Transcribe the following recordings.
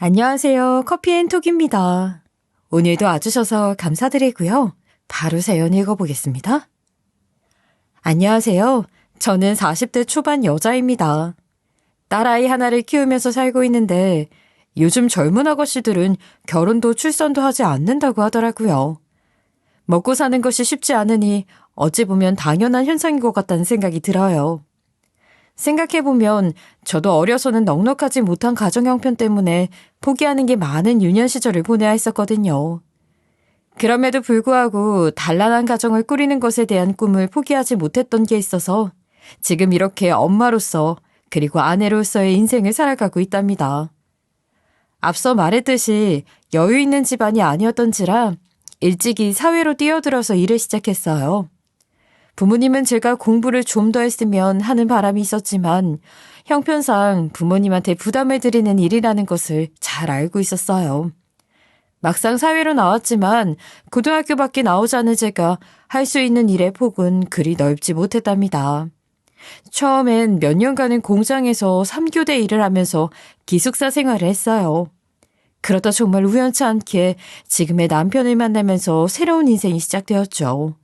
안녕하세요. 커피앤톡입니다. 오늘도 와주셔서 감사드리고요. 바로 사연 읽어보겠습니다. 안녕하세요. 저는 40대 초반 여자입니다. 딸아이 하나를 키우면서 살고 있는데 요즘 젊은 아가씨들은 결혼도 출산도 하지 않는다고 하더라고요. 먹고 사는 것이 쉽지 않으니 어찌 보면 당연한 현상인 것 같다는 생각이 들어요. 생각해보면 저도 어려서는 넉넉하지 못한 가정 형편 때문에 포기하는 게 많은 유년 시절을 보내야 했었거든요. 그럼에도 불구하고 단란한 가정을 꾸리는 것에 대한 꿈을 포기하지 못했던 게 있어서 지금 이렇게 엄마로서 그리고 아내로서의 인생을 살아가고 있답니다. 앞서 말했듯이 여유 있는 집안이 아니었던지라 일찍이 사회로 뛰어들어서 일을 시작했어요. 부모님은 제가 공부를 좀 더 했으면 하는 바람이 있었지만 형편상 부모님한테 부담을 드리는 일이라는 것을 잘 알고 있었어요. 막상 사회로 나왔지만 고등학교밖에 나오지 않은 제가 할 수 있는 일의 폭은 그리 넓지 못했답니다. 처음엔 몇 년간은 공장에서 3교대 일을 하면서 기숙사 생활을 했어요. 그러다 정말 우연치 않게 지금의 남편을 만나면서 새로운 인생이 시작되었죠.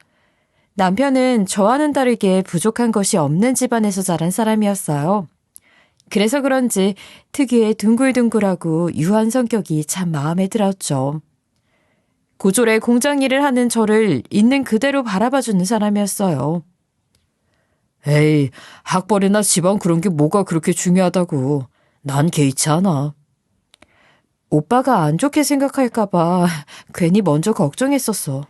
남편은 저와는 다르게 부족한 것이 없는 집안에서 자란 사람이었어요. 그래서 그런지 특유의 둥글둥글하고 유한 성격이 참 마음에 들었죠. 고졸에 공장 일을 하는 저를 있는 그대로 바라봐주는 사람이었어요. 에이, 학벌이나 집안 그런 게 뭐가 그렇게 중요하다고. 난 개의치 않아. 오빠가 안 좋게 생각할까봐 괜히 먼저 걱정했었어.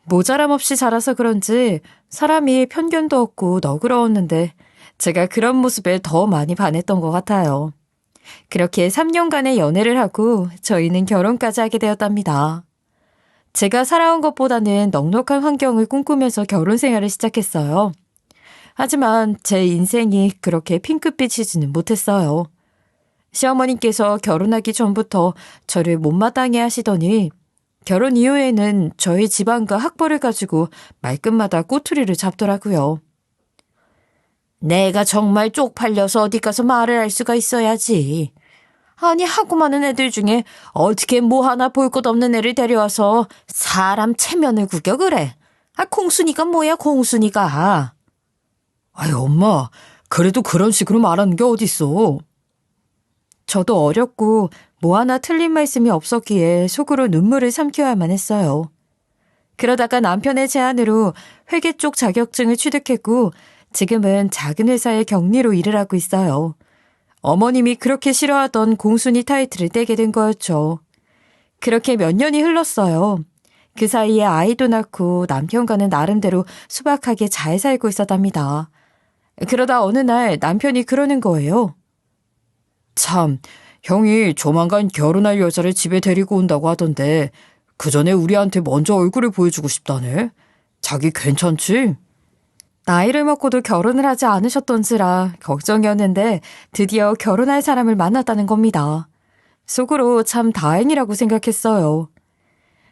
모자람 없이 자라서 그런지 사람이 편견도 없고 너그러웠는데 제가 그런 모습에 더 많이 반했던 것 같아요. 그렇게 3년간의 연애를 하고 저희는 결혼까지 하게 되었답니다. 제가 살아온 것보다는 넉넉한 환경을 꿈꾸면서 결혼 생활을 시작했어요. 하지만 제 인생이 그렇게 핑크빛이지는 못했어요. 시어머님께서 결혼하기 전부터 저를 못마땅해 하시더니 결혼 이후에는 저희 집안과 학벌을 가지고 말끝마다 꼬투리를 잡더라고요. 내가 정말 쪽팔려서 어디 가서 말을 할 수가 있어야지. 아니 하고 많은 애들 중에 어떻게 뭐 하나 볼 것 없는 애를 데려와서 사람 체면을 구겨 그래. 아 공순이가 뭐야 공순이가. 아이 엄마 그래도 그런 식으로 말하는 게 어딨어. 저도 어렸고 뭐 하나 틀린 말씀이 없었기에 속으로 눈물을 삼켜야만 했어요. 그러다가 남편의 제안으로 회계 쪽 자격증을 취득했고 지금은 작은 회사의 격리로 일을 하고 있어요. 어머님이 그렇게 싫어하던 공순이 타이틀을 떼게 된 거였죠. 그렇게 몇 년이 흘렀어요. 그 사이에 아이도 낳고 남편과는 나름대로 소박하게 잘 살고 있었답니다. 그러다 어느 날 남편이 그러는 거예요. 참, 형이 조만간 결혼할 여자를 집에 데리고 온다고 하던데 그 전에 우리한테 먼저 얼굴을 보여주고 싶다네. 자기 괜찮지? 나이를 먹고도 결혼을 하지 않으셨던지라 걱정이었는데 드디어 결혼할 사람을 만났다는 겁니다. 속으로 참 다행이라고 생각했어요.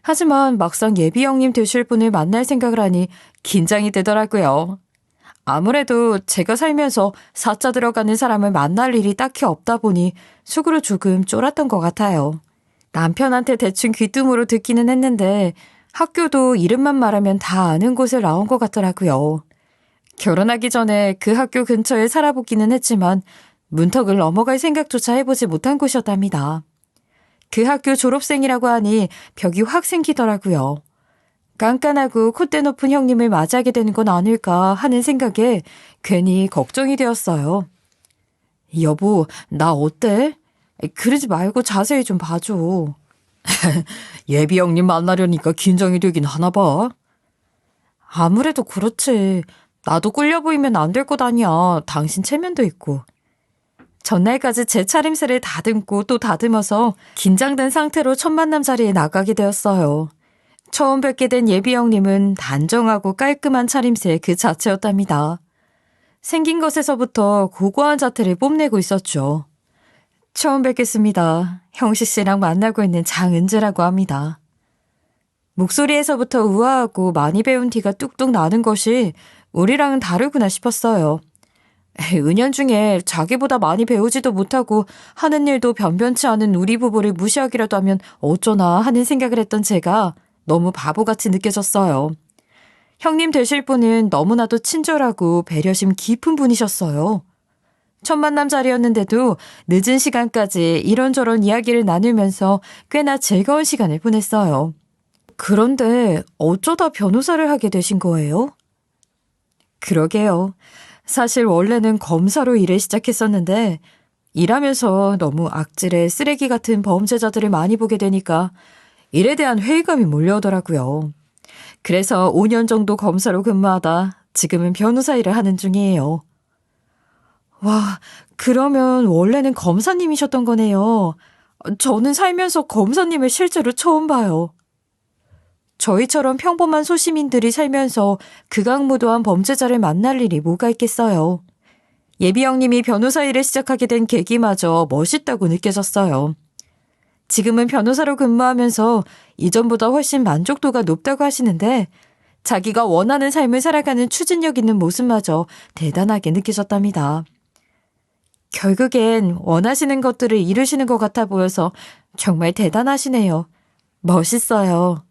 하지만 막상 예비 형님 되실 분을 만날 생각을 하니 긴장이 되더라고요. 아무래도 제가 살면서 사자 들어가는 사람을 만날 일이 딱히 없다 보니 속으로 조금 쫄았던 것 같아요. 남편한테 대충 귀뚱으로 듣기는 했는데 학교도 이름만 말하면 다 아는 곳을 나온 것 같더라고요. 결혼하기 전에 그 학교 근처에 살아보기는 했지만 문턱을 넘어갈 생각조차 해보지 못한 곳이었답니다. 그 학교 졸업생이라고 하니 벽이 확 생기더라고요. 깐깐하고 콧대 높은 형님을 맞이하게 되는 건 아닐까 하는 생각에 괜히 걱정이 되었어요. 여보, 나 어때? 그러지 말고 자세히 좀 봐줘. 예비 형님 만나려니까 긴장이 되긴 하나 봐. 아무래도 그렇지. 나도 꿀려 보이면 안 될 것 아니야. 당신 체면도 있고. 전날까지 제 차림새를 다듬고 또 다듬어서 긴장된 상태로 첫 만남 자리에 나가게 되었어요. 처음 뵙게 된 예비 형님은 단정하고 깔끔한 차림새 그 자체였답니다. 생긴 것에서부터 고고한 자태를 뽐내고 있었죠. 처음 뵙겠습니다. 형식 씨랑 만나고 있는 장은재라고 합니다. 목소리에서부터 우아하고 많이 배운 티가 뚝뚝 나는 것이 우리랑은 다르구나 싶었어요. 은연중에 자기보다 많이 배우지도 못하고 하는 일도 변변치 않은 우리 부부를 무시하기라도 하면 어쩌나 하는 생각을 했던 제가 너무 바보같이 느껴졌어요. 형님 되실 분은 너무나도 친절하고 배려심 깊은 분이셨어요. 첫 만남 자리였는데도 늦은 시간까지 이런저런 이야기를 나누면서 꽤나 즐거운 시간을 보냈어요. 그런데 어쩌다 변호사를 하게 되신 거예요? 그러게요. 사실 원래는 검사로 일을 시작했었는데 일하면서 너무 악질의 쓰레기 같은 범죄자들을 많이 보게 되니까 일에 대한 회의감이 몰려오더라고요. 그래서 5년 정도 검사로 근무하다 지금은 변호사 일을 하는 중이에요. 와, 그러면 원래는 검사님이셨던 거네요. 저는 살면서 검사님을 실제로 처음 봐요. 저희처럼 평범한 소시민들이 살면서 극악무도한 범죄자를 만날 일이 뭐가 있겠어요. 예비 형님이 변호사 일을 시작하게 된 계기마저 멋있다고 느껴졌어요. 지금은 변호사로 근무하면서 이전보다 훨씬 만족도가 높다고 하시는데 자기가 원하는 삶을 살아가는 추진력 있는 모습마저 대단하게 느껴졌답니다. 결국엔 원하시는 것들을 이루시는 것 같아 보여서 정말 대단하시네요. 멋있어요.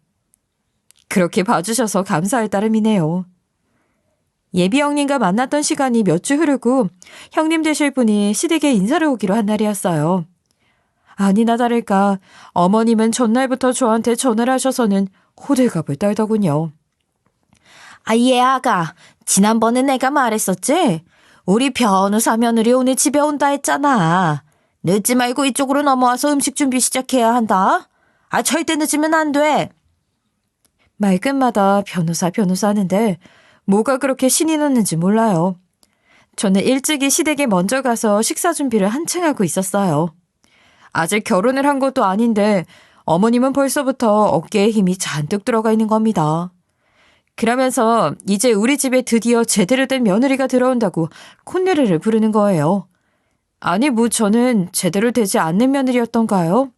그렇게 봐주셔서 감사할 따름이네요. 예비 형님과 만났던 시간이 몇 주 흐르고 형님 되실 분이 시댁에 인사를 오기로 한 날이었어요. 아니나 다를까 어머님은 전날부터 저한테 전화를 하셔서는 호들갑을 떨더군요. 예 아가, 지난번에 내가 말했었지? 우리 변호사 며느리 오늘 집에 온다 했잖아. 늦지 말고 이쪽으로 넘어와서 음식 준비 시작해야 한다. 절대 늦으면 안 돼. 말끝마다 변호사 하는데 뭐가 그렇게 신이 났는지 몰라요. 저는 일찍이 시댁에 먼저 가서 식사 준비를 한층 하고 있었어요. 아직 결혼을 한 것도 아닌데 어머님은 벌써부터 어깨에 힘이 잔뜩 들어가 있는 겁니다. 그러면서 이제 우리 집에 드디어 제대로 된 며느리가 들어온다고 콧노래를 부르는 거예요. 아니 저는 제대로 되지 않는 며느리였던가요?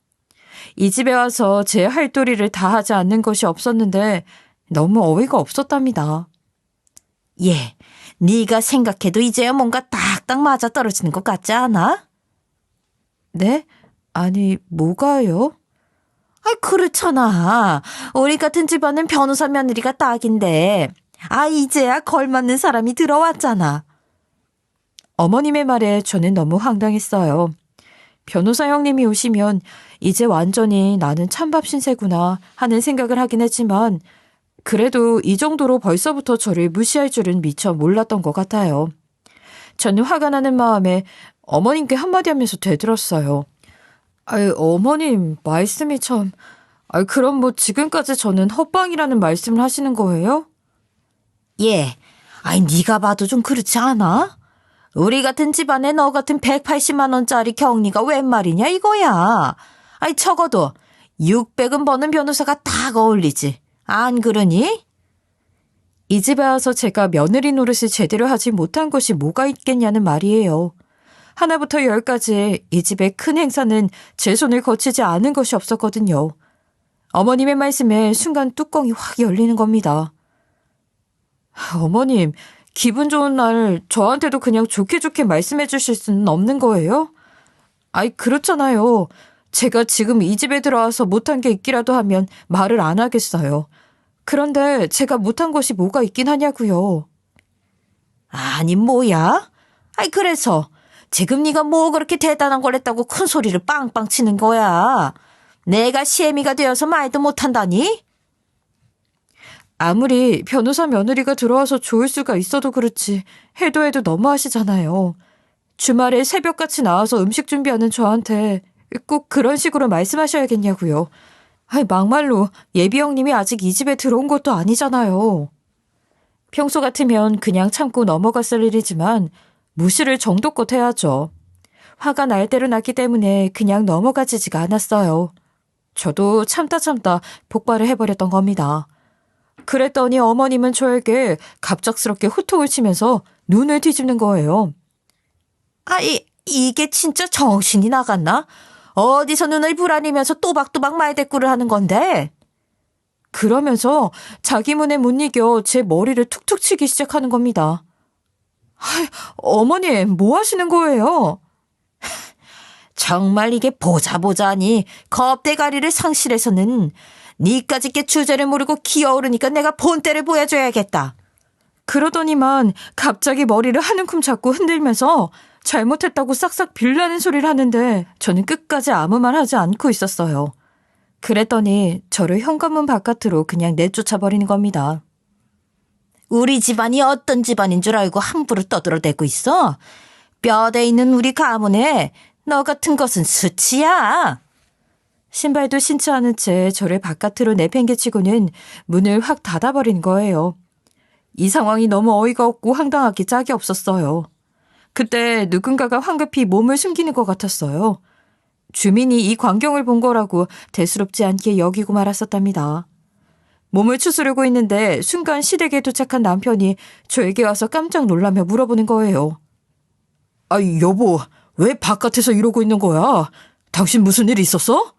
이 집에 와서 제 할 도리를 다 하지 않는 것이 없었는데 너무 어이가 없었답니다. 네가 생각해도 이제야 뭔가 딱딱 맞아떨어지는 것 같지 않아? 네? 아니, 뭐가요? 그렇잖아. 우리 같은 집안은 변호사 며느리가 딱인데 이제야 걸맞는 사람이 들어왔잖아. 어머님의 말에 저는 너무 황당했어요. 변호사 형님이 오시면 이제 완전히 나는 찬밥 신세구나 하는 생각을 하긴 했지만 그래도 이 정도로 벌써부터 저를 무시할 줄은 미처 몰랐던 것 같아요. 저는 화가 나는 마음에 어머님께 한마디 하면서 되들었어요. 어머님 말씀이 참... 그럼 지금까지 저는 헛방이라는 말씀을 하시는 거예요? 네가 봐도 좀 그렇지 않아? 우리 같은 집안에 너 같은 180만 원짜리 경리가 웬 말이냐 이거야. 적어도 600은 버는 변호사가 딱 어울리지. 안 그러니? 이 집에 와서 제가 며느리 노릇을 제대로 하지 못한 것이 뭐가 있겠냐는 말이에요. 하나부터 10까지 이 집의 큰 행사는 제 손을 거치지 않은 것이 없었거든요. 어머님의 말씀에 순간 뚜껑이 확 열리는 겁니다. 어머님, 기분 좋은 날 저한테도 그냥 좋게 말씀해 주실 수는 없는 거예요? 그렇잖아요. 제가 지금 이 집에 들어와서 못한 게 있기라도 하면 말을 안 하겠어요. 그런데 제가 못한 것이 뭐가 있긴 하냐고요. 아니 뭐야? 그래서 지금 네가 뭐 그렇게 대단한 걸 했다고 큰 소리를 빵빵 치는 거야. 내가 시애미가 되어서 말도 못한다니? 아무리 변호사 며느리가 들어와서 좋을 수가 있어도 그렇지 해도 너무하시잖아요. 주말에 새벽같이 나와서 음식 준비하는 저한테 꼭 그런 식으로 말씀하셔야겠냐고요. 막말로 예비 형님이 아직 이 집에 들어온 것도 아니잖아요. 평소 같으면 그냥 참고 넘어갔을 일이지만 무시를 정도껏 해야죠. 화가 날 대로 났기 때문에 그냥 넘어가지지가 않았어요. 저도 참다 폭발을 해버렸던 겁니다. 그랬더니 어머님은 저에게 갑작스럽게 호통을 치면서 눈을 뒤집는 거예요. 이게 진짜 정신이 나갔나? 어디서 눈을 부라리면서 또박또박 말대꾸를 하는 건데? 그러면서 자기 문에 못 이겨 제 머리를 툭툭 치기 시작하는 겁니다. 어머님, 뭐 하시는 거예요? 정말 이게 보자보자하니 겁대가리를 상실해서는 니까짓 게 주제를 모르고 기어오르니까 내가 본때를 보여줘야겠다. 그러더니만 갑자기 머리를 한 움큼 잡고 흔들면서 잘못했다고 싹싹 빌라는 소리를 하는데 저는 끝까지 아무 말 하지 않고 있었어요. 그랬더니 저를 현관문 바깥으로 그냥 내쫓아 버리는 겁니다. 우리 집안이 어떤 집안인 줄 알고 함부로 떠들어대고 있어? 뼈대 있는 우리 가문에 너 같은 것은 수치야. 신발도 신지 않은 채 저를 바깥으로 내팽개치고는 문을 확 닫아버리는 거예요. 이 상황이 너무 어이가 없고 황당하기 짝이 없었어요. 그때 누군가가 황급히 몸을 숨기는 것 같았어요. 주민이 이 광경을 본 거라고 대수롭지 않게 여기고 말았었답니다. 몸을 추스르고 있는데 순간 시댁에 도착한 남편이 저에게 와서 깜짝 놀라며 물어보는 거예요. 아, 여보, 왜 바깥에서 이러고 있는 거야? 당신 무슨 일 있었어?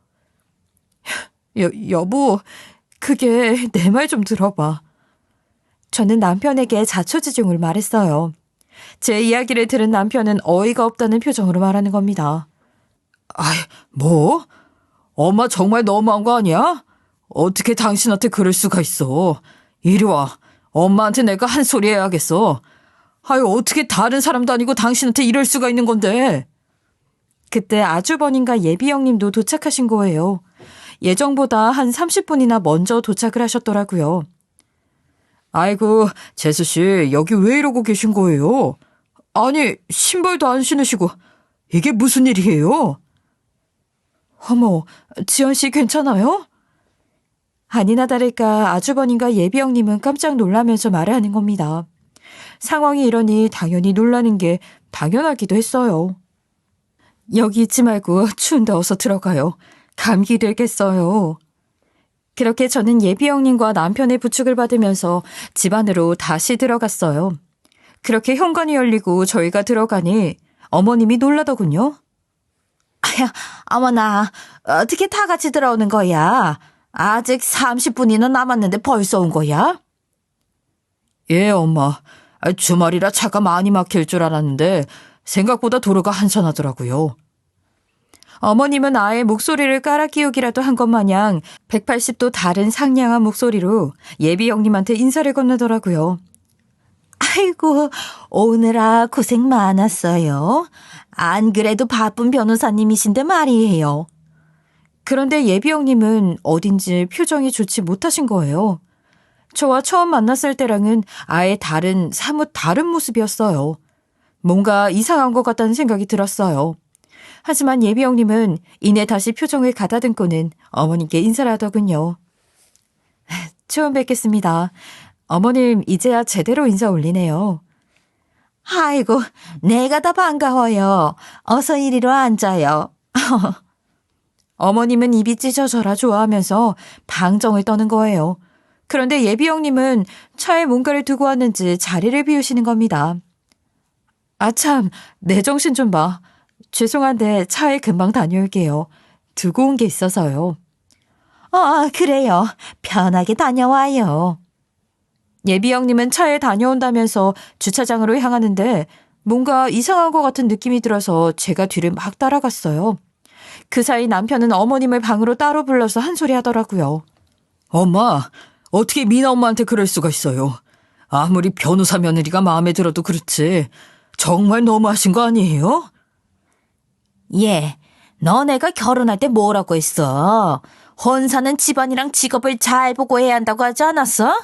여보, 그게 내 말 좀 들어봐. 저는 남편에게 자초지종을 말했어요. 제 이야기를 들은 남편은 어이가 없다는 표정으로 말하는 겁니다. 아이, 뭐? 엄마 정말 너무한 거 아니야? 어떻게 당신한테 그럴 수가 있어? 이리 와. 엄마한테 내가 한 소리 해야겠어. 아유, 어떻게 다른 사람도 아니고 당신한테 이럴 수가 있는 건데. 그때 아주버님과 예비 형님도 도착하신 거예요. 예정보다 한 30분이나 먼저 도착을 하셨더라고요. 아이고, 재수 씨, 여기 왜 이러고 계신 거예요? 아니, 신발도 안 신으시고 이게 무슨 일이에요? 어머, 지연 씨 괜찮아요? 아니나 다를까 아주버님과 예비 형님은 깜짝 놀라면서 말을 하는 겁니다. 상황이 이러니 당연히 놀라는 게 당연하기도 했어요. 여기 있지 말고 추운데 어서 들어가요. 감기 들겠어요. 그렇게 저는 예비 형님과 남편의 부축을 받으면서 집 안으로 다시 들어갔어요. 그렇게 현관이 열리고 저희가 들어가니 어머님이 놀라더군요. 아야, 어머나, 어떻게 다 같이 들어오는 거야? 아직 30분이나 남았는데 벌써 온 거야? 예, 엄마. 주말이라 차가 많이 막힐 줄 알았는데 생각보다 도로가 한산하더라고요. 어머님은 아예 목소리를 깔아 끼우기라도 한 것 마냥 180도 다른 상냥한 목소리로 예비 형님한테 인사를 건네더라고요. 아이고, 오느라 고생 많았어요. 안 그래도 바쁜 변호사님이신데 말이에요. 그런데 예비 형님은 어딘지 표정이 좋지 못하신 거예요. 저와 처음 만났을 때랑은 아예 사뭇 다른 모습이었어요. 뭔가 이상한 것 같다는 생각이 들었어요. 하지만 예비 형님은 이내 다시 표정을 가다듬고는 어머님께 인사를 하더군요. 처음 뵙겠습니다. 어머님 이제야 제대로 인사 올리네요. 아이고, 내가 다 반가워요. 어서 이리로 앉아요. 어머님은 입이 찢어져라 좋아하면서 방정을 떠는 거예요. 그런데 예비 형님은 차에 뭔가를 두고 왔는지 자리를 비우시는 겁니다. 아 참, 내 정신 좀 봐. 죄송한데 차에 금방 다녀올게요. 두고 온 게 있어서요. 그래요. 편하게 다녀와요. 예비 형님은 차에 다녀온다면서 주차장으로 향하는데 뭔가 이상한 것 같은 느낌이 들어서 제가 뒤를 막 따라갔어요. 그 사이 남편은 어머님을 방으로 따로 불러서 한 소리 하더라고요. 엄마, 어떻게 미나 엄마한테 그럴 수가 있어요. 아무리 변호사 며느리가 마음에 들어도 그렇지. 정말 너무하신 거 아니에요? 예, 너네가 결혼할 때 뭐라고 했어? 혼사는 집안이랑 직업을 잘 보고 해야 한다고 하지 않았어?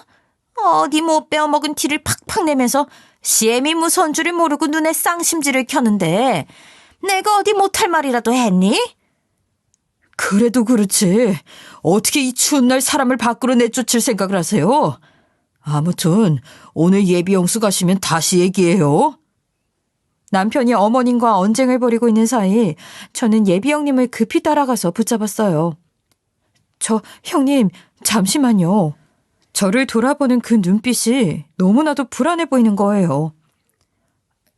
어디 못 빼어먹은 티를 팍팍 내면서 시애미 무서운 줄을 모르고 눈에 쌍심지를 켜는데 내가 어디 못할 말이라도 했니? 그래도 그렇지. 어떻게 이 추운 날 사람을 밖으로 내쫓을 생각을 하세요? 아무튼 오늘 예비 영수 가시면 다시 얘기해요. 남편이 어머님과 언쟁을 벌이고 있는 사이 저는 예비 형님을 급히 따라가서 붙잡았어요. 형님, 잠시만요. 저를 돌아보는 그 눈빛이 너무나도 불안해 보이는 거예요.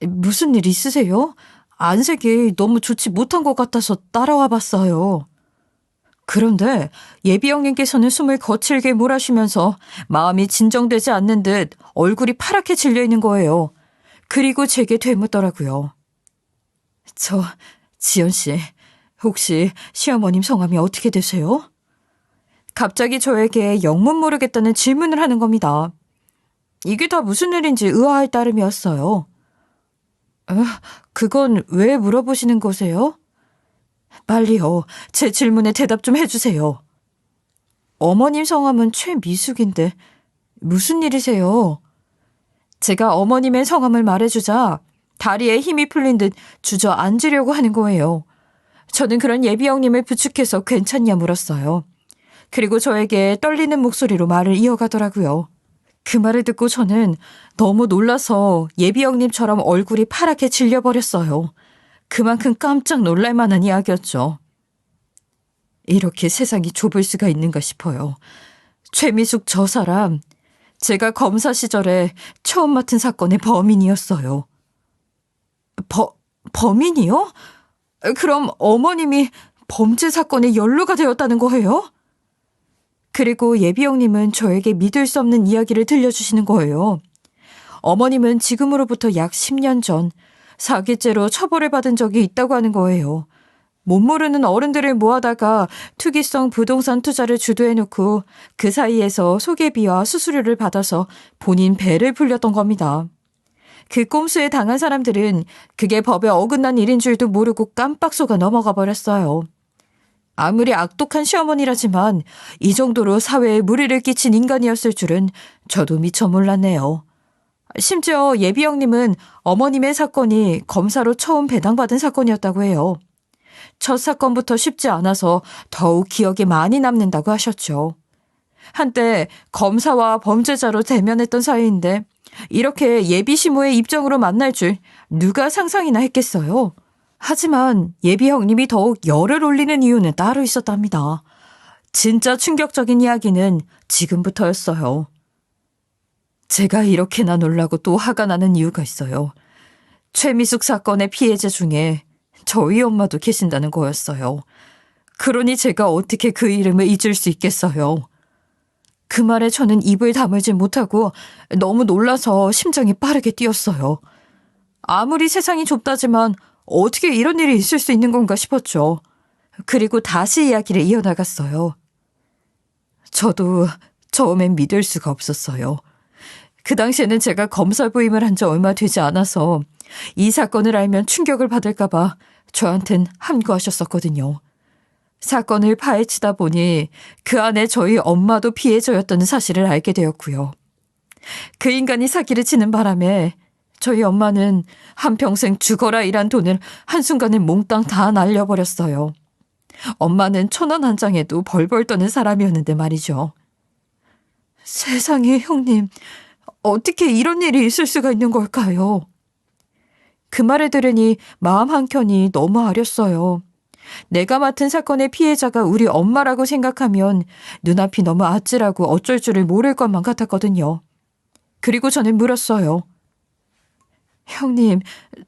무슨 일 있으세요? 안색이 너무 좋지 못한 것 같아서 따라와 봤어요. 그런데 예비 형님께서는 숨을 거칠게 몰아쉬면서 마음이 진정되지 않는 듯 얼굴이 파랗게 질려 있는 거예요. 그리고 제게 되묻더라고요. 지연 씨, 혹시 시어머님 성함이 어떻게 되세요? 갑자기 저에게 영문 모르겠다는 질문을 하는 겁니다. 이게 다 무슨 일인지 의아할 따름이었어요. 그건 왜 물어보시는 거세요? 빨리요. 제 질문에 대답 좀 해주세요. 어머님 성함은 최미숙인데 무슨 일이세요? 제가 어머님의 성함을 말해주자 다리에 힘이 풀린 듯 주저앉으려고 하는 거예요. 저는 그런 예비 형님을 부축해서 괜찮냐 물었어요. 그리고 저에게 떨리는 목소리로 말을 이어가더라고요. 그 말을 듣고 저는 너무 놀라서 예비 형님처럼 얼굴이 파랗게 질려버렸어요. 그만큼 깜짝 놀랄 만한 이야기였죠. 이렇게 세상이 좁을 수가 있는가 싶어요. 최미숙 저 사람, 제가 검사 시절에 처음 맡은 사건의 범인이었어요. 범인이요? 그럼 어머님이 범죄 사건에 연루가 되었다는 거예요? 그리고 예비 형님은 저에게 믿을 수 없는 이야기를 들려주시는 거예요. 어머님은 지금으로부터 약 10년 전 사기죄로 처벌을 받은 적이 있다고 하는 거예요. 못 모르는 어른들을 모아다가 투기성 부동산 투자를 주도해놓고 그 사이에서 소개비와 수수료를 받아서 본인 배를 불렸던 겁니다. 그 꼼수에 당한 사람들은 그게 법에 어긋난 일인 줄도 모르고 깜빡 속아 넘어가 버렸어요. 아무리 악독한 시어머니라지만 이 정도로 사회에 무리를 끼친 인간이었을 줄은 저도 미처 몰랐네요. 심지어 예비 형님은 어머님의 사건이 검사로 처음 배당받은 사건이었다고 해요. 첫 사건부터 쉽지 않아서 더욱 기억에 많이 남는다고 하셨죠. 한때 검사와 범죄자로 대면했던 사이인데 이렇게 예비 시모의 입장으로 만날 줄 누가 상상이나 했겠어요. 하지만 예비 형님이 더욱 열을 올리는 이유는 따로 있었답니다. 진짜 충격적인 이야기는 지금부터였어요. 제가 이렇게나 놀라고 또 화가 나는 이유가 있어요. 최미숙 사건의 피해자 중에 저희 엄마도 계신다는 거였어요. 그러니 제가 어떻게 그 이름을 잊을 수 있겠어요. 그 말에 저는 입을 다물지 못하고 너무 놀라서 심장이 빠르게 뛰었어요. 아무리 세상이 좁다지만 어떻게 이런 일이 있을 수 있는 건가 싶었죠. 그리고 다시 이야기를 이어나갔어요. 저도 처음엔 믿을 수가 없었어요. 그 당시에는 제가 검사 부임을 한 지 얼마 되지 않아서 이 사건을 알면 충격을 받을까봐 저한텐 함구하셨었거든요. 사건을 파헤치다 보니 그 안에 저희 엄마도 피해자였다는 사실을 알게 되었고요. 그 인간이 사기를 치는 바람에 저희 엄마는 한평생 죽어라 일한 돈을 한순간에 몽땅 다 날려버렸어요. 엄마는 1,000원 한 장에도 벌벌 떠는 사람이었는데 말이죠. 세상에 형님, 어떻게 이런 일이 있을 수가 있는 걸까요? 그 말을 들으니 마음 한켠이 너무 아렸어요. 내가 맡은 사건의 피해자가 우리 엄마라고 생각하면 눈앞이 너무 아찔하고 어쩔 줄을 모를 것만 같았거든요. 그리고 저는 물었어요. 형님,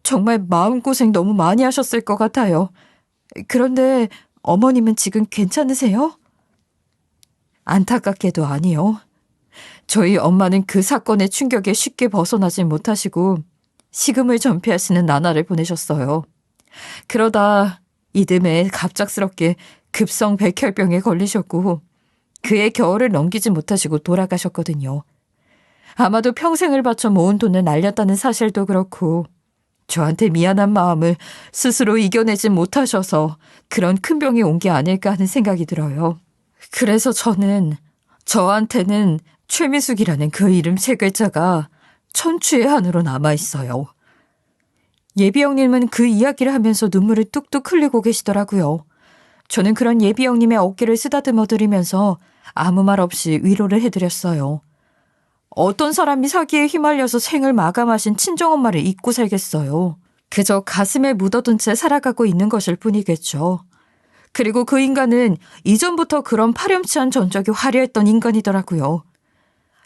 정말 마음고생 너무 많이 하셨을 것 같아요. 그런데 어머님은 지금 괜찮으세요? 안타깝게도 아니요. 저희 엄마는 그 사건의 충격에 쉽게 벗어나질 못하시고 식음을 전폐하시는 나날을 보내셨어요. 그러다 이듬해 갑작스럽게 급성 백혈병에 걸리셨고 그의 겨울을 넘기지 못하시고 돌아가셨거든요. 아마도 평생을 바쳐 모은 돈을 날렸다는 사실도 그렇고 저한테 미안한 마음을 스스로 이겨내지 못하셔서 그런 큰 병이 온 게 아닐까 하는 생각이 들어요. 그래서 저한테는 최미숙이라는 그 이름 3글자가 천추의 한으로 남아있어요. 예비 형님은 그 이야기를 하면서 눈물을 뚝뚝 흘리고 계시더라고요. 저는 그런 예비 형님의 어깨를 쓰다듬어 드리면서 아무 말 없이 위로를 해드렸어요. 어떤 사람이 사기에 휘말려서 생을 마감하신 친정엄마를 잊고 살겠어요. 그저 가슴에 묻어둔 채 살아가고 있는 것일 뿐이겠죠. 그리고 그 인간은 이전부터 그런 파렴치한 전적이 화려했던 인간이더라고요.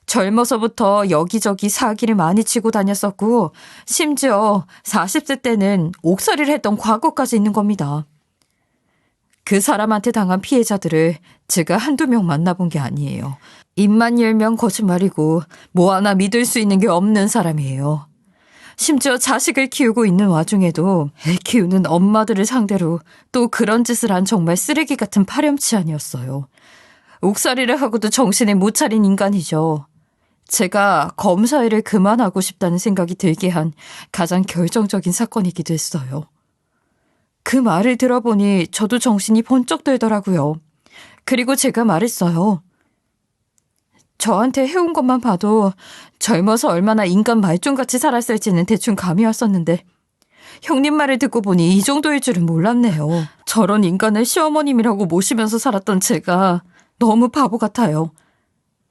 젊어서부터 여기저기 사기를 많이 치고 다녔었고 심지어 40세 때는 옥살이를 했던 과거까지 있는 겁니다. 그 사람한테 당한 피해자들을 제가 한두 명 만나본 게 아니에요. 입만 열면 거짓말이고 뭐 하나 믿을 수 있는 게 없는 사람이에요. 심지어 자식을 키우고 있는 와중에도 애 키우는 엄마들을 상대로 또 그런 짓을 한 정말 쓰레기 같은 파렴치한이었어요. 옥살이를 하고도 정신을 못 차린 인간이죠. 제가 검사 일을 그만하고 싶다는 생각이 들게 한 가장 결정적인 사건이기도 했어요. 그 말을 들어보니 저도 정신이 번쩍 들더라고요. 그리고 제가 말했어요. 저한테 해온 것만 봐도 젊어서 얼마나 인간 말종같이 살았을지는 대충 감이 왔었는데 형님 말을 듣고 보니 이 정도일 줄은 몰랐네요. 저런 인간을 시어머님이라고 모시면서 살았던 제가 너무 바보 같아요.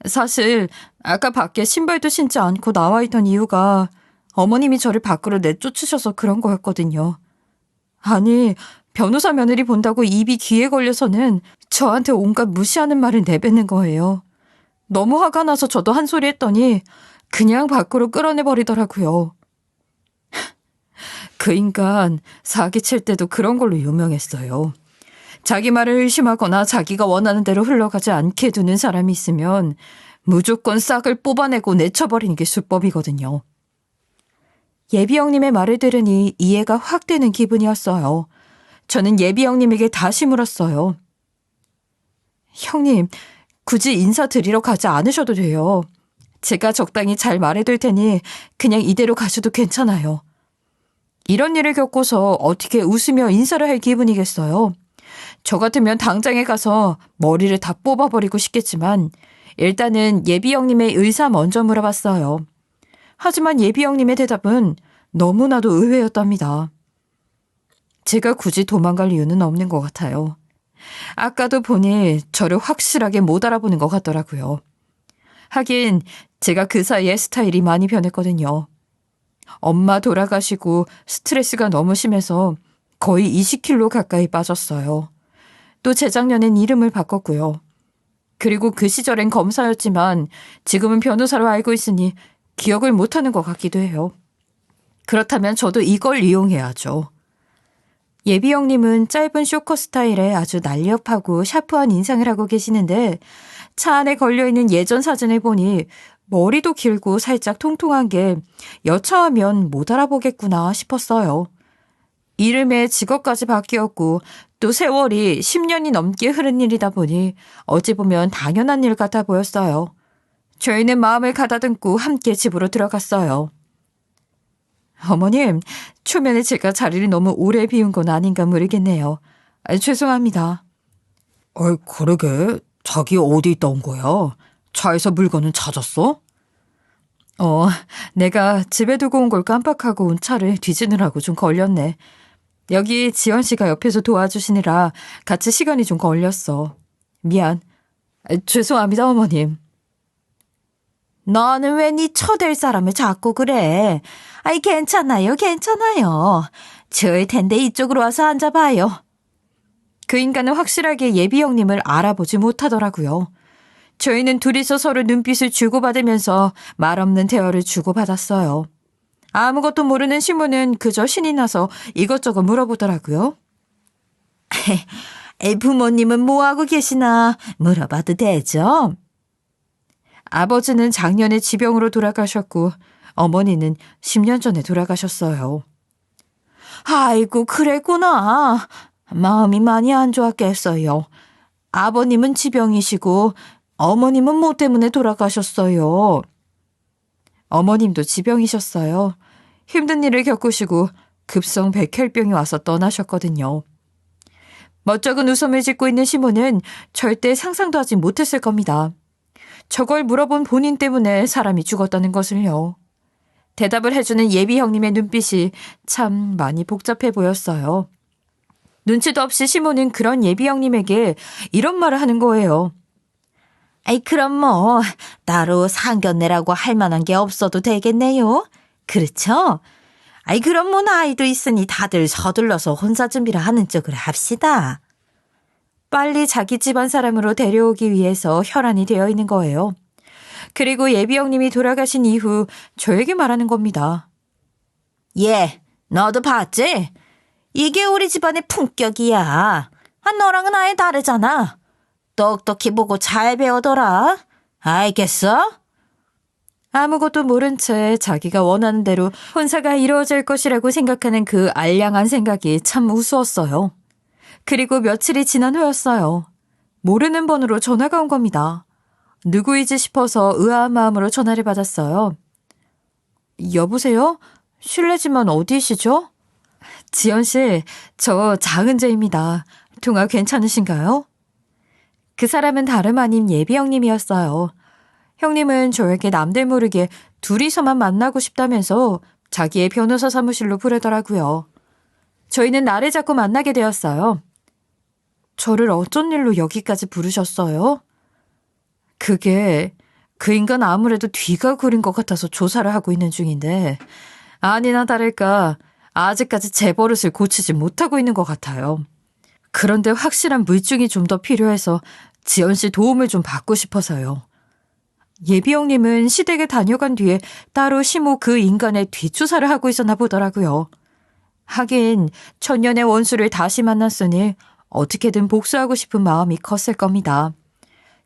사실 아까 밖에 신발도 신지 않고 나와 있던 이유가 어머님이 저를 밖으로 내쫓으셔서 그런 거였거든요. 아니, 변호사 며느리 본다고 입이 귀에 걸려서는 저한테 온갖 무시하는 말을 내뱉는 거예요. 너무 화가 나서 저도 한 소리 했더니 그냥 밖으로 끌어내버리더라고요. 그 인간 사기칠 때도 그런 걸로 유명했어요. 자기 말을 의심하거나 자기가 원하는 대로 흘러가지 않게 두는 사람이 있으면 무조건 싹을 뽑아내고 내쳐버리는 게 수법이거든요. 예비 형님의 말을 들으니 이해가 확 되는 기분이었어요. 저는 예비 형님에게 다시 물었어요. 형님, 굳이 인사드리러 가지 않으셔도 돼요. 제가 적당히 잘 말해둘 테니 그냥 이대로 가셔도 괜찮아요. 이런 일을 겪고서 어떻게 웃으며 인사를 할 기분이겠어요. 저 같으면 당장에 가서 머리를 다 뽑아버리고 싶겠지만 일단은 예비 형님의 의사 먼저 물어봤어요. 하지만 예비 형님의 대답은 너무나도 의외였답니다. 제가 굳이 도망갈 이유는 없는 것 같아요. 아까도 보니 저를 확실하게 못 알아보는 것 같더라고요. 하긴 제가 그 사이에 스타일이 많이 변했거든요. 엄마 돌아가시고 스트레스가 너무 심해서 거의 20kg 가까이 빠졌어요. 또 재작년엔 이름을 바꿨고요. 그리고 그 시절엔 검사였지만 지금은 변호사로 알고 있으니 기억을 못하는 것 같기도 해요. 그렇다면 저도 이걸 이용해야죠. 예비 형님은 짧은 쇼커 스타일에 아주 날렵하고 샤프한 인상을 하고 계시는데 차 안에 걸려있는 예전 사진을 보니 머리도 길고 살짝 통통한 게 여차하면 못 알아보겠구나 싶었어요. 이름에 직업까지 바뀌었고 또 세월이 10년이 넘게 흐른 일이다 보니 어찌 보면 당연한 일 같아 보였어요. 저희는 마음을 가다듬고 함께 집으로 들어갔어요. 어머님, 초면에 제가 자리를 너무 오래 비운 건 아닌가 모르겠네요. 죄송합니다. 그러게. 자기 어디 있다 온 거야? 차에서 물건은 찾았어? 내가 집에 두고 온 걸 깜빡하고 온 차를 뒤지느라고 좀 걸렸네. 여기 지연 씨가 옆에서 도와주시느라 같이 시간이 좀 걸렸어. 미안. 죄송합니다, 어머님. 너는 왜 네 처될 사람을 자꾸 그래? 아이, 괜찮아요, 괜찮아요. 추울 텐데 이쪽으로 와서 앉아봐요. 그 인간은 확실하게 예비 형님을 알아보지 못하더라고요. 저희는 둘이서 서로 눈빛을 주고받으면서 말없는 대화를 주고받았어요. 아무것도 모르는 시모는 그저 신이 나서 이것저것 물어보더라고요. 부모님은 뭐하고 계시나 물어봐도 되죠? 아버지는 작년에 지병으로 돌아가셨고 어머니는 10년 전에 돌아가셨어요. 아이고, 그랬구나. 마음이 많이 안 좋았겠어요. 아버님은 지병이시고 어머님은 뭐 때문에 돌아가셨어요? 어머님도 지병이셨어요. 힘든 일을 겪으시고 급성 백혈병이 와서 떠나셨거든요. 멋쩍은 웃음을 짓고 있는 시모는 절대 상상도 하지 못했을 겁니다. 저걸 물어본 본인 때문에 사람이 죽었다는 것을요. 대답을 해주는 예비 형님의 눈빛이 참 많이 복잡해 보였어요. 눈치도 없이 시모는 그런 예비 형님에게 이런 말을 하는 거예요. 아이, 그럼 뭐 따로 상견례라고 할 만한 게 없어도 되겠네요. 그렇죠? 아이, 그럼 뭐 나이도 있으니 다들 서둘러서 혼사 준비를 하는 쪽으로 합시다. 빨리 자기 집안 사람으로 데려오기 위해서 혈안이 되어 있는 거예요. 그리고 예비 형님이 돌아가신 이후 저에게 말하는 겁니다. 예, 너도 봤지? 이게 우리 집안의 품격이야. 너랑은 아예 다르잖아. 똑똑히 보고 잘 배우더라. 알겠어? 아무것도 모른 채 자기가 원하는 대로 혼사가 이루어질 것이라고 생각하는 그 알량한 생각이 참 우스웠어요. 그리고 며칠이 지난 후였어요. 모르는 번호로 전화가 온 겁니다. 누구이지 싶어서 의아한 마음으로 전화를 받았어요. 여보세요? 실례지만 어디시죠? 지연 씨, 저 장은재입니다. 통화 괜찮으신가요? 그 사람은 다름 아닌 예비 형님이었어요. 형님은 저에게 남들 모르게 둘이서만 만나고 싶다면서 자기의 변호사 사무실로 부르더라고요. 저희는 날을 잡고 만나게 되었어요. 저를 어쩐 일로 여기까지 부르셨어요? 그게 그 인간 아무래도 뒤가 구린 것 같아서 조사를 하고 있는 중인데 아니나 다를까 아직까지 제 버릇을 고치지 못하고 있는 것 같아요. 그런데 확실한 물증이 좀 더 필요해서 지연 씨 도움을 좀 받고 싶어서요. 예비 형님은 시댁에 다녀간 뒤에 따로 시모 그 인간의 뒷조사를 하고 있었나 보더라고요. 하긴 천년의 원수를 다시 만났으니 어떻게든 복수하고 싶은 마음이 컸을 겁니다.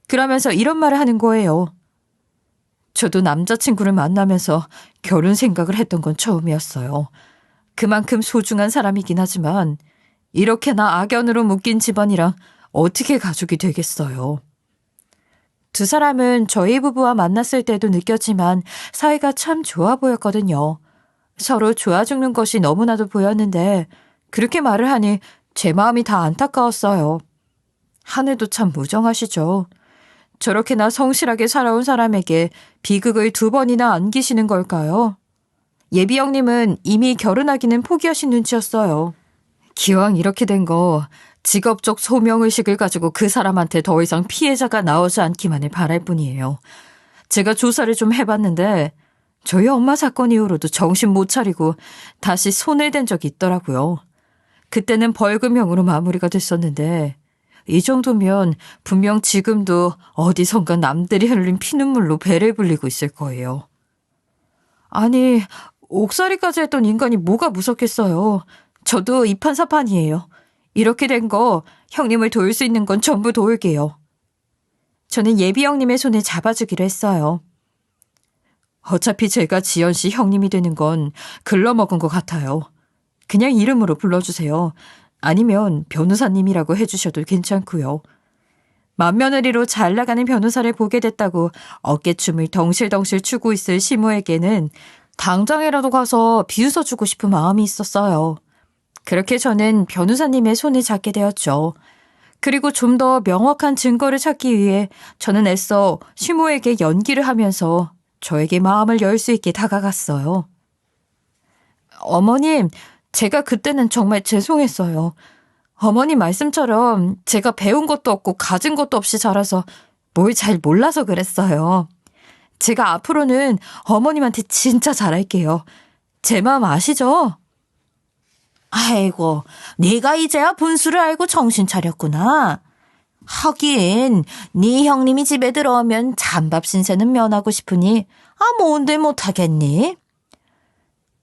그러면서 이런 말을 하는 거예요. 저도 남자친구를 만나면서 결혼 생각을 했던 건 처음이었어요. 그만큼 소중한 사람이긴 하지만 이렇게나 악연으로 묶인 집안이랑 어떻게 가족이 되겠어요. 두 사람은 저희 부부와 만났을 때도 느꼈지만 사이가 참 좋아 보였거든요. 서로 좋아 죽는 것이 너무나도 보였는데 그렇게 말을 하니 제 마음이 다 안타까웠어요. 하늘도 참 무정하시죠. 저렇게나 성실하게 살아온 사람에게 비극을 2번이나 안기시는 걸까요? 예비 형님은 이미 결혼하기는 포기하신 눈치였어요. 기왕 이렇게 된 거 직업적 소명의식을 가지고 그 사람한테 더 이상 피해자가 나오지 않기만을 바랄 뿐이에요. 제가 조사를 좀 해봤는데 저희 엄마 사건 이후로도 정신 못 차리고 다시 손을 댄 적이 있더라고요. 그때는 벌금형으로 마무리가 됐었는데 이 정도면 분명 지금도 어디선가 남들이 흘린 피눈물로 배를 불리고 있을 거예요. 아니, 옥살이까지 했던 인간이 뭐가 무섭겠어요. 저도 이판사판이에요. 이렇게 된 거 형님을 도울 수 있는 건 전부 도울게요. 저는 예비 형님의 손을 잡아주기로 했어요. 어차피 제가 지연 씨 형님이 되는 건 글러먹은 것 같아요. 그냥 이름으로 불러주세요. 아니면 변호사님이라고 해주셔도 괜찮고요. 맏며느리로 잘 나가는 변호사를 보게 됐다고 어깨춤을 덩실덩실 추고 있을 시모에게는 당장이라도 가서 비웃어주고 싶은 마음이 있었어요. 그렇게 저는 변호사님의 손을 잡게 되었죠. 그리고 좀 더 명확한 증거를 찾기 위해 저는 애써 시모에게 연기를 하면서 저에게 마음을 열 수 있게 다가갔어요. 어머님, 제가 그때는 정말 죄송했어요. 어머님 말씀처럼 제가 배운 것도 없고 가진 것도 없이 자라서 뭘 잘 몰라서 그랬어요. 제가 앞으로는 어머님한테 진짜 잘할게요. 제 마음 아시죠? 아이고, 네가 이제야 분수를 알고 정신 차렸구나. 하긴 네 형님이 집에 들어오면 잔밥 신세는 면하고 싶으니 뭔들 못하겠니?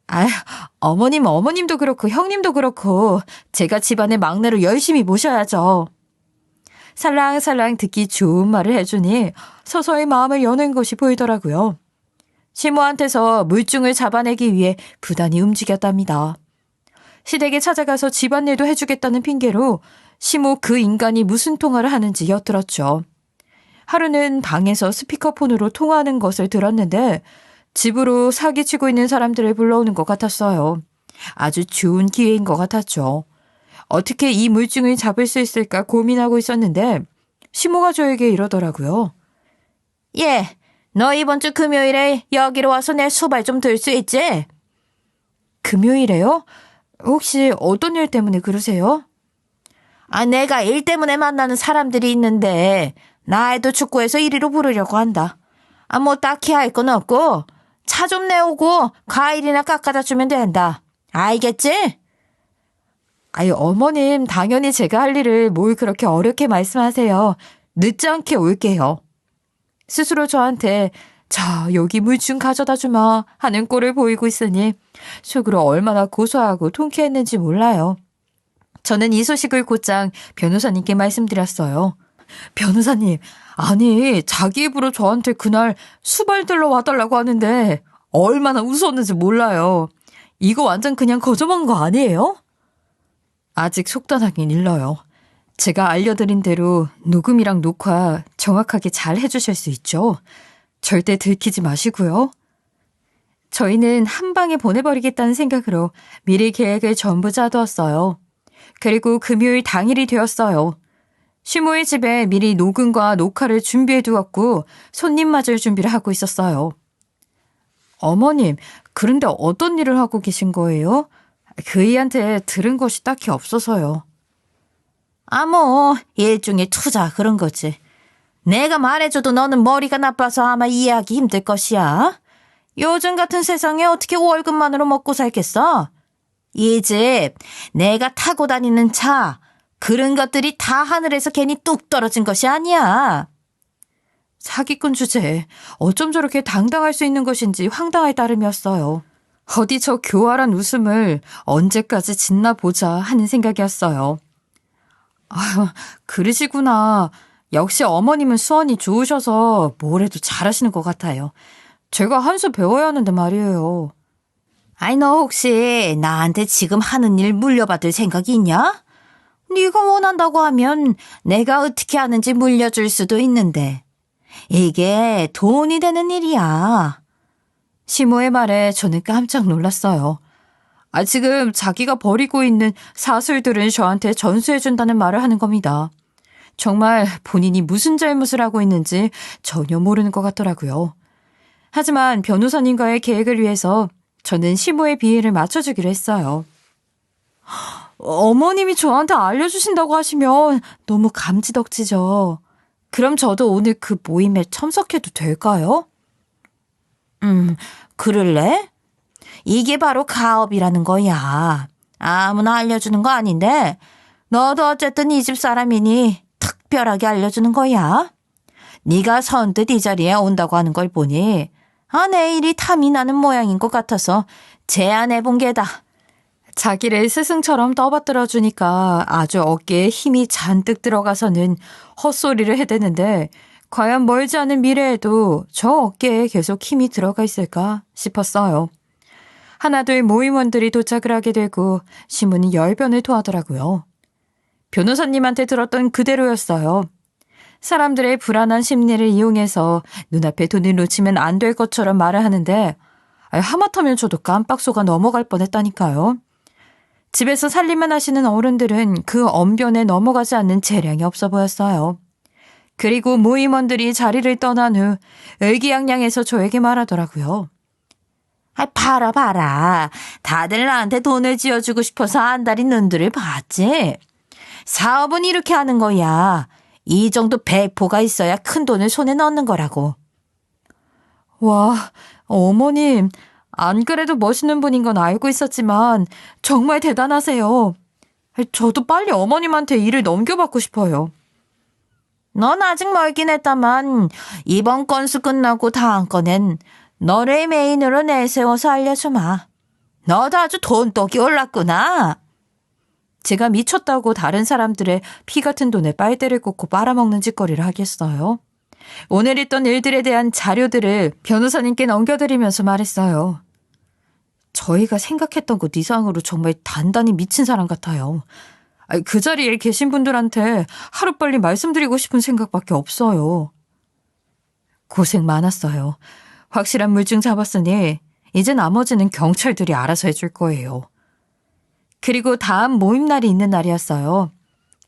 아휴, 어머님도 그렇고 형님도 그렇고 제가 집안의 막내로 열심히 모셔야죠. 살랑살랑 듣기 좋은 말을 해주니 서서히 마음을 여는 것이 보이더라고요. 시모한테서 물증을 잡아내기 위해 부단히 움직였답니다. 시댁에 찾아가서 집안일도 해주겠다는 핑계로 시모 그 인간이 무슨 통화를 하는지 엿들었죠. 하루는 방에서 스피커폰으로 통화하는 것을 들었는데 집으로 사기치고 있는 사람들을 불러오는 것 같았어요. 아주 좋은 기회인 것 같았죠. 어떻게 이 물증을 잡을 수 있을까 고민하고 있었는데 시모가 저에게 이러더라고요. 예, 너 이번 주 금요일에 여기로 와서 내 수발 좀 들 수 있지? 금요일에요? 혹시 어떤 일 때문에 그러세요? 내가 일 때문에 만나는 사람들이 있는데 나에도 축구해서 이리로 부르려고 한다. 뭐 딱히 할 건 없고 차 좀 내오고 과일이나 깎아다 주면 된다. 알겠지? 아유, 어머님, 당연히 제가 할 일을 뭘 그렇게 어렵게 말씀하세요. 늦지 않게 올게요. 스스로 저한테 자, 여기 물 좀 가져다 주마 하는 꼴을 보이고 있으니 속으로 얼마나 고소하고 통쾌했는지 몰라요. 저는 이 소식을 곧장 변호사님께 말씀드렸어요. 변호사님, 아니, 자기 입으로 저한테 그날 수발 들러 와달라고 하는데 얼마나 웃었는지 몰라요. 이거 완전 그냥 거저먹은 거 아니에요? 아직 속단하긴 일러요. 제가 알려드린 대로 녹음이랑 녹화 정확하게 잘 해주실 수 있죠? 절대 들키지 마시고요. 저희는 한 방에 보내버리겠다는 생각으로 미리 계획을 전부 짜두었어요. 그리고 금요일 당일이 되었어요. 시모의 집에 미리 녹음과 녹화를 준비해 두었고 손님 맞을 준비를 하고 있었어요. 어머님, 그런데 어떤 일을 하고 계신 거예요? 그이한테 들은 것이 딱히 없어서요. 뭐, 일종의 투자 그런 거지. 내가 말해줘도 너는 머리가 나빠서 아마 이해하기 힘들 것이야. 요즘 같은 세상에 어떻게 월급만으로 먹고 살겠어? 이 집, 내가 타고 다니는 차, 그런 것들이 다 하늘에서 괜히 뚝 떨어진 것이 아니야. 사기꾼 주제에 어쩜 저렇게 당당할 수 있는 것인지 황당할 따름이었어요. 어디 저 교활한 웃음을 언제까지 짓나 보자 하는 생각이었어요. 아유, 그러시구나. 역시 어머님은 수완이 좋으셔서 뭘 해도 잘하시는 것 같아요. 제가 한 수 배워야 하는데 말이에요. 너 혹시 나한테 지금 하는 일 물려받을 생각이 있냐? 네가 원한다고 하면 내가 어떻게 하는지 물려줄 수도 있는데 이게 돈이 되는 일이야. 시모의 말에 저는 깜짝 놀랐어요. 지금 자기가 버리고 있는 사술들은 저한테 전수해준다는 말을 하는 겁니다. 정말 본인이 무슨 잘못을 하고 있는지 전혀 모르는 것 같더라고요. 하지만 변호사님과의 계획을 위해서 저는 시모의 비위를 맞춰주기로 했어요. 어머님이 저한테 알려주신다고 하시면 너무 감지덕지죠. 그럼 저도 오늘 그 모임에 참석해도 될까요? 그럴래? 이게 바로 가업이라는 거야. 아무나 알려주는 거 아닌데 너도 어쨌든 이 집 사람이니 특별하게 알려주는 거야. 네가 선뜻 이 자리에 온다고 하는 걸 보니 내 일이 탐이 나는 모양인 것 같아서 제안해본 게다. 자기를 스승처럼 떠받들어 주니까 아주 어깨에 힘이 잔뜩 들어가서는 헛소리를 해대는데 과연 멀지 않은 미래에도 저 어깨에 계속 힘이 들어가 있을까 싶었어요. 하나둘 모임원들이 도착을 하게 되고 시문이 열변을 토하더라고요. 변호사님한테 들었던 그대로였어요. 사람들의 불안한 심리를 이용해서 눈앞에 돈을 놓치면 안 될 것처럼 말을 하는데 하마터면 저도 깜빡 속아 넘어갈 뻔했다니까요. 집에서 살림만 하시는 어른들은 그 언변에 넘어가지 않는 재량이 없어 보였어요. 그리고 모임원들이 자리를 떠난 후 의기양양해서 저에게 말하더라고요. 봐라. 다들 나한테 돈을 쥐어주고 싶어서 안달인 눈들을 봤지. 사업은 이렇게 하는 거야. 이 정도 배포가 있어야 큰 돈을 손에 넣는 거라고. 와, 어머님, 안 그래도 멋있는 분인 건 알고 있었지만 정말 대단하세요. 저도 빨리 어머님한테 일을 넘겨받고 싶어요. 넌 아직 멀긴 했다만 이번 건수 끝나고 다음 건엔 너를 메인으로 내세워서 알려주마. 너도 아주 돈독이 올랐구나. 제가 미쳤다고 다른 사람들의 피 같은 돈에 빨대를 꽂고 빨아먹는 짓거리를 하겠어요. 오늘 있던 일들에 대한 자료들을 변호사님께 넘겨드리면서 말했어요. 저희가 생각했던 것 이상으로 정말 단단히 미친 사람 같아요. 그 자리에 계신 분들한테 하루빨리 말씀드리고 싶은 생각밖에 없어요. 고생 많았어요. 확실한 물증 잡았으니 이제 나머지는 경찰들이 알아서 해줄 거예요. 그리고 다음 모임 날이 있는 날이었어요.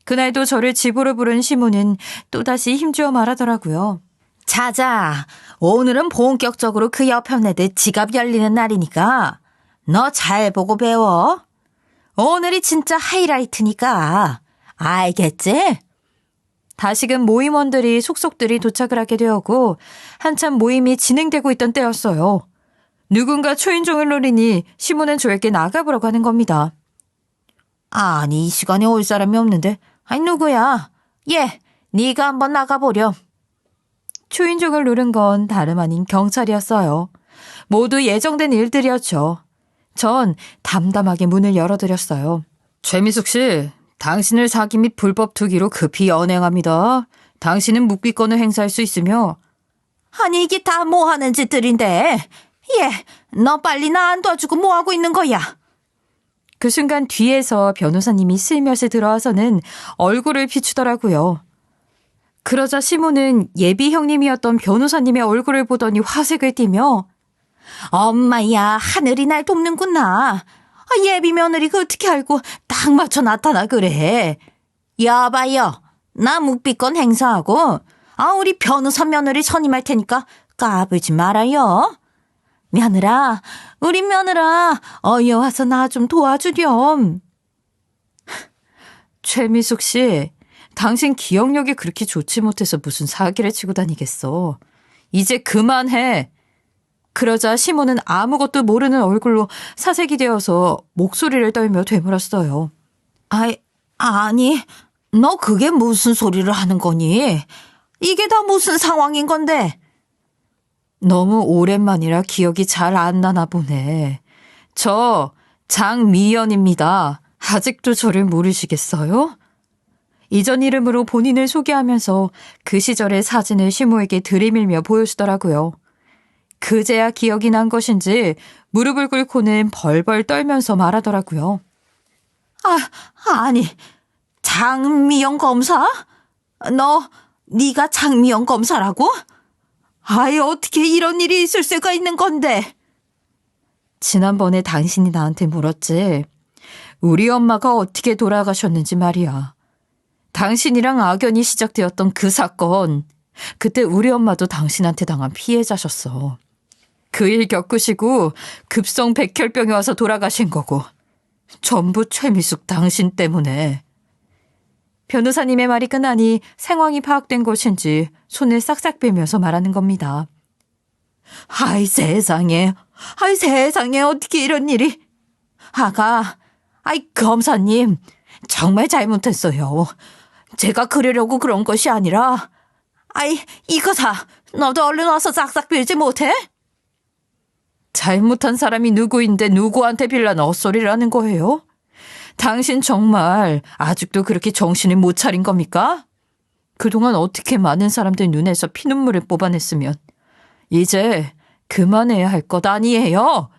그날도 저를 집으로 부른 시모는 또다시 힘주어 말하더라고요. 자자, 오늘은 본격적으로 그 여편네들 지갑 열리는 날이니까 너 잘 보고 배워. 오늘이 진짜 하이라이트니까. 알겠지? 다시금 모임원들이 속속들이 도착을 하게 되었고 한참 모임이 진행되고 있던 때였어요. 누군가 초인종을 노리니 시모는 저에게 나가보라고 하는 겁니다. 아니, 이 시간에 올 사람이 없는데. 누구야? 네가 한번 나가보렴. 초인종을 누른 건 다름 아닌 경찰이었어요. 모두 예정된 일들이었죠. 전 담담하게 문을 열어드렸어요. 최미숙 씨, 당신을 사기 및 불법 투기로 급히 연행합니다. 당신은 묵비권을 행사할 수 있으며 아니, 이게 다 뭐 하는 짓들인데? 너 빨리 나 안 도와주고 뭐 하고 있는 거야? 그 순간 뒤에서 변호사님이 슬며시 들어와서는 얼굴을 비추더라고요. 그러자 시모는 예비 형님이었던 변호사님의 얼굴을 보더니 화색을 띠며 엄마야, 하늘이 날 돕는구나. 예비 며느리 그 어떻게 알고 딱 맞춰 나타나 그래. 여봐요, 나 묵비권 행사하고 우리 변호사 며느리 선임할 테니까 까불지 말아요. 며느라, 우리 며느라, 와서 나 좀 도와주렴. 최미숙 씨, 당신 기억력이 그렇게 좋지 못해서 무슨 사기를 치고 다니겠어. 이제 그만해. 그러자 시모는 아무것도 모르는 얼굴로 사색이 되어서 목소리를 떨며 되물었어요. 아니, 너 그게 무슨 소리를 하는 거니? 이게 다 무슨 상황인 건데? 너무 오랜만이라 기억이 잘 안 나나 보네. 저 장미연입니다. 아직도 저를 모르시겠어요? 이전 이름으로 본인을 소개하면서 그 시절의 사진을 시모에게 들이밀며 보여주더라고요. 그제야 기억이 난 것인지 무릎을 꿇고는 벌벌 떨면서 말하더라고요. 아니, 장미영 검사? 네가 장미영 검사라고? 어떻게 이런 일이 있을 수가 있는 건데? 지난번에 당신이 나한테 물었지. 우리 엄마가 어떻게 돌아가셨는지 말이야. 당신이랑 악연이 시작되었던 그 사건, 그때 우리 엄마도 당신한테 당한 피해자셨어. 그 일 겪으시고 급성 백혈병이 와서 돌아가신 거고 전부 최미숙 당신 때문에. 변호사님의 말이 끝나니 상황이 파악된 것인지 손을 싹싹 빼면서 말하는 겁니다. 세상에 어떻게 이런 일이. 검사님, 정말 잘못했어요. 제가 그러려고 그런 것이 아니라. 이거사, 너도 얼른 와서 싹싹 빌지 못해? 잘못한 사람이 누구인데 누구한테 빌라는 헛소리를 하는 거예요? 당신 정말 아직도 그렇게 정신을 못 차린 겁니까? 그동안 어떻게 많은 사람들 눈에서 피눈물을 뽑아냈으면 이제 그만해야 할 것 아니에요?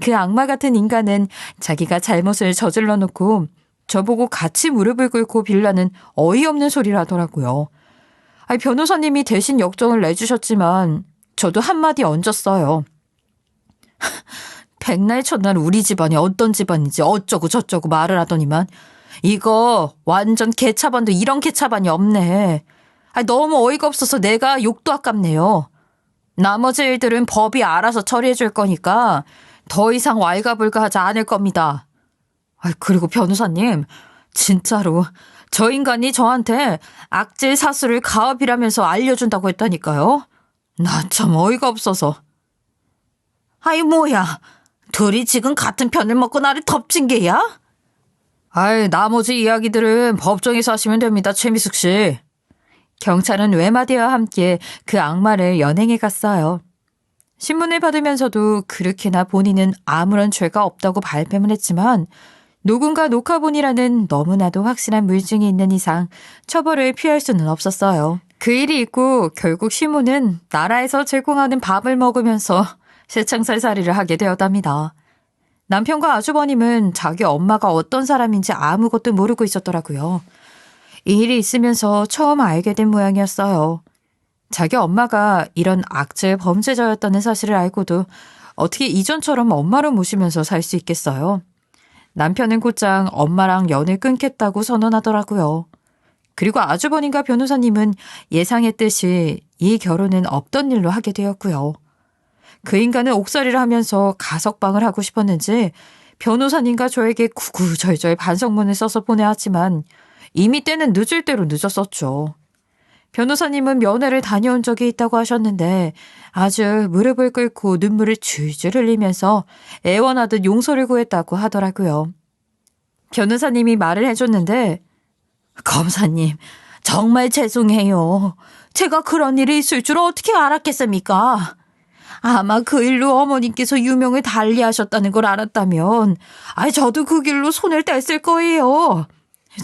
그 악마 같은 인간은 자기가 잘못을 저질러 놓고 저보고 같이 무릎을 꿇고 빌라는 어이없는 소리를 하더라고요. 변호사님이 대신 역정을 내주셨지만 저도 한마디 얹었어요. 백날 첫날 우리 집안이 어떤 집안인지 어쩌고 저쩌고 말을 하더니만 이거 완전 개차반도 이런 개차반이 없네. 너무 어이가 없어서 내가 욕도 아깝네요. 나머지 일들은 법이 알아서 처리해 줄 거니까 더 이상 왈가불가하지 않을 겁니다. 그리고 변호사님, 진짜로 저 인간이 저한테 악질 사수를 가업이라면서 알려준다고 했다니까요. 나 참 어이가 없어서. 뭐야, 둘이 지금 같은 편을 먹고 나를 덮친 게야? 나머지 이야기들은 법정에서 하시면 됩니다, 최미숙 씨. 경찰은 외마디와 함께 그 악마를 연행해 갔어요. 신문을 받으면서도 그렇게나 본인은 아무런 죄가 없다고 발뺌을 했지만 녹음과 녹화본이라는 너무나도 확실한 물증이 있는 이상 처벌을 피할 수는 없었어요. 그 일이 있고 결국 시모는 나라에서 제공하는 밥을 먹으면서 새창살살이를 하게 되었답니다. 남편과 아주버님은 자기 엄마가 어떤 사람인지 아무것도 모르고 있었더라고요. 이 일이 있으면서 처음 알게 된 모양이었어요. 자기 엄마가 이런 악질 범죄자였다는 사실을 알고도 어떻게 이전처럼 엄마를 모시면서 살 수 있겠어요? 남편은 곧장 엄마랑 연을 끊겠다고 선언하더라고요. 그리고 아주버님과 변호사님은 예상했듯이 이 결혼은 없던 일로 하게 되었고요. 그 인간은 옥살이를 하면서 가석방을 하고 싶었는지 변호사님과 저에게 구구절절 반성문을 써서 보내왔지만 이미 때는 늦을 대로 늦었었죠. 변호사님은 면회를 다녀온 적이 있다고 하셨는데 아주 무릎을 꿇고 눈물을 줄줄 흘리면서 애원하듯 용서를 구했다고 하더라고요. 변호사님이 말을 해줬는데 검사님, 정말 죄송해요. 제가 그런 일이 있을 줄 어떻게 알았겠습니까? 아마 그 일로 어머님께서 유명을 달리하셨다는 걸 알았다면 저도 그 길로 손을 뗐을 거예요.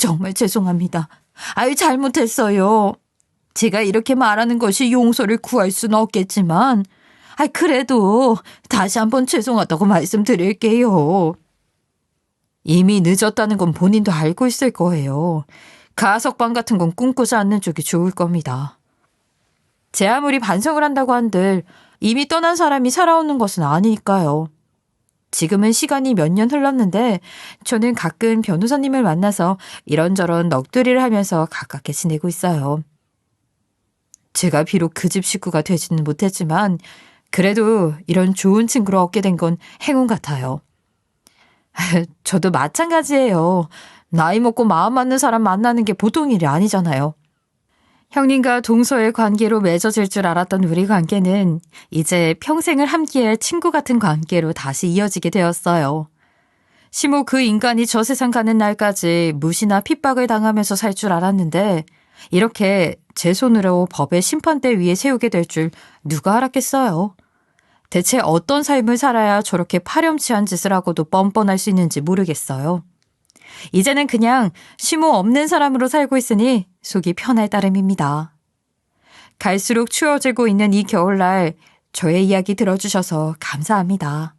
정말 죄송합니다. 잘못했어요. 제가 이렇게 말하는 것이 용서를 구할 수는 없겠지만, 그래도 다시 한번 죄송하다고 말씀드릴게요. 이미 늦었다는 건 본인도 알고 있을 거예요. 가석방 같은 건 꿈꾸지 않는 쪽이 좋을 겁니다. 제 아무리 반성을 한다고 한들 이미 떠난 사람이 살아오는 것은 아니니까요. 지금은 시간이 몇 년 흘렀는데 저는 가끔 변호사님을 만나서 이런저런 넋두리를 하면서 가깝게 지내고 있어요. 제가 비록 그 집 식구가 되지는 못했지만 그래도 이런 좋은 친구를 얻게 된 건 행운 같아요. 저도 마찬가지예요. 나이 먹고 마음 맞는 사람 만나는 게 보통 일이 아니잖아요. 형님과 동서의 관계로 맺어질 줄 알았던 우리 관계는 이제 평생을 함께할 친구 같은 관계로 다시 이어지게 되었어요. 시모 그 인간이 저 세상 가는 날까지 무시나 핍박을 당하면서 살 줄 알았는데 이렇게 제 손으로 법의 심판대 위에 세우게 될 줄 누가 알았겠어요. 대체 어떤 삶을 살아야 저렇게 파렴치한 짓을 하고도 뻔뻔할 수 있는지 모르겠어요. 이제는 그냥 시모 없는 사람으로 살고 있으니 속이 편할 따름입니다. 갈수록 추워지고 있는 이 겨울날 저의 이야기 들어주셔서 감사합니다.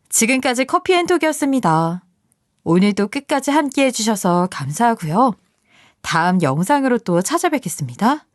지금까지 커피앤톡이었습니다. 오늘도 끝까지 함께 해주셔서 감사하고요. 다음 영상으로 또 찾아뵙겠습니다.